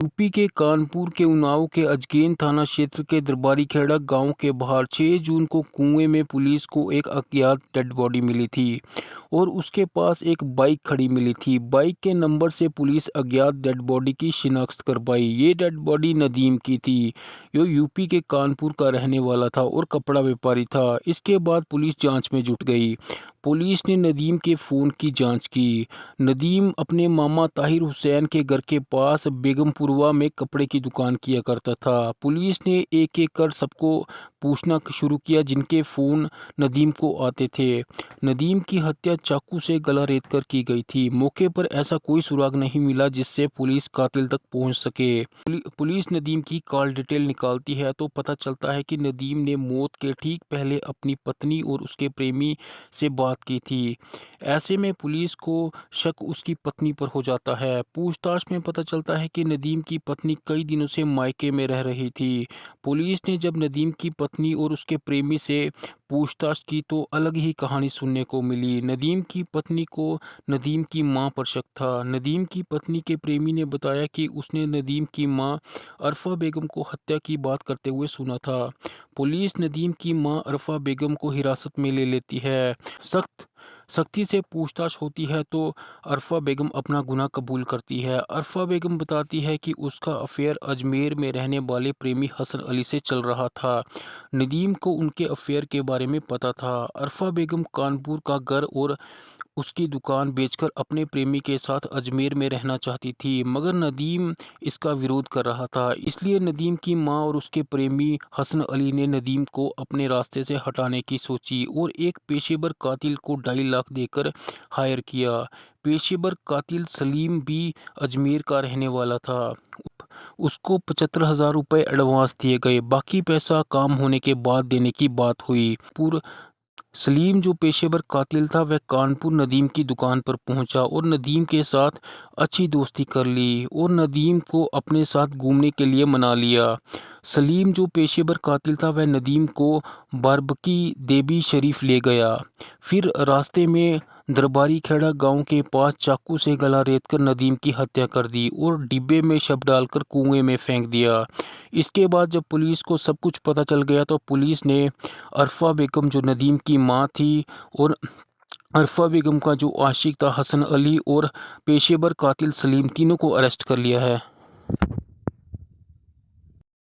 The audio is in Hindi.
यूपी के कानपुर के उन्नाव के अजगैन थाना क्षेत्र के दरबारी खेड़ा गांव के बाहर 6 जून को कुएं में पुलिस को एक अज्ञात डेड बॉडी मिली थी और उसके पास एक बाइक खड़ी मिली थी। बाइक के नंबर से पुलिस अज्ञात डेड बॉडी की शिनाख्त कर पाई। ये डेड बॉडी नदीम की थी, जो यूपी के कानपुर का रहने वाला था और कपड़ा व्यापारी था। इसके बाद पुलिस जांच में जुट गई। पुलिस ने नदीम के फ़ोन की जांच की। नदीम अपने मामा ताहिर हुसैन के घर के पास बेगमपुरवा में कपड़े की दुकान किया करता था। पुलिस ने एक एक कर सबको पूछना शुरू किया जिनके फ़ोन नदीम को आते थे। नदीम की हत्या चाकू से गला रेतकर की गई थी। मौके पर ऐसा कोई सुराग नहीं मिला जिससे पुलिस कातिल तक पहुंच सके। पुलिस नदीम की कॉल डिटेल निकालती है तो पता चलता है कि नदीम ने मौत के ठीक पहले अपनी पत्नी और उसके प्रेमी से बात की थी। ऐसे में पुलिस को शक उसकी पत्नी पर हो जाता है। पूछताछ में पता चलता है कि नदीम की पत्नी कई दिनों से मायके में रह रही थी। पुलिस ने जब नदीम की पत्नी और उसके प्रेमी से पूछताछ की तो अलग ही कहानी सुनने को मिली। नदीम की पत्नी को नदीम की मां पर शक था। नदीम की पत्नी के प्रेमी ने बताया कि उसने नदीम की मां अरफा बेगम को हत्या की बात करते हुए सुना था। पुलिस नदीम की मां अरफा बेगम को हिरासत में ले लेती है। सख्ती से पूछताछ होती है तो अरफा बेगम अपना गुनाह कबूल करती है। अरफा बेगम बताती है कि उसका अफेयर अजमेर में रहने वाले प्रेमी हसन अली से चल रहा था। नदीम को उनके अफेयर के बारे में पता था। अरफा बेगम कानपुर का घर और उसकी दुकान बेचकर अपने प्रेमी के साथ अजमेर में रहना चाहती थी, मगर नदीम इसका विरोध कर रहा था। इसलिए नदीम की मां और उसके प्रेमी हसन अली ने नदीम को अपने रास्ते से हटाने की सोची और एक पेशेवर कातिल को 2.5 लाख देकर हायर किया। पेशेवर कातिल सलीम भी अजमेर का रहने वाला था। उसको 75,000 रुपये एडवांस दिए गए। बाकी पैसा काम होने के बाद देने की बात हुई। सलीम जो पेशेवर कातिल था वह कानपुर नदीम की दुकान पर पहुंचा और नदीम के साथ अच्छी दोस्ती कर ली और नदीम को अपने साथ घूमने के लिए मना लिया। सलीम जो पेशेवर कातिल था वह नदीम को बारबकी देवी शरीफ ले गया। फिर रास्ते में दरबारी खेड़ा गांव के पास चाकू से गला रेतकर नदीम की हत्या कर दी और डिब्बे में शव डालकर कुएं में फेंक दिया। इसके बाद जब पुलिस को सब कुछ पता चल गया तो पुलिस ने अरफा बेगम जो नदीम की मां थी और अरफा बेगम का जो आशिक था हसन अली और पेशेवर कातिल सलीम, तीनों को अरेस्ट कर लिया है।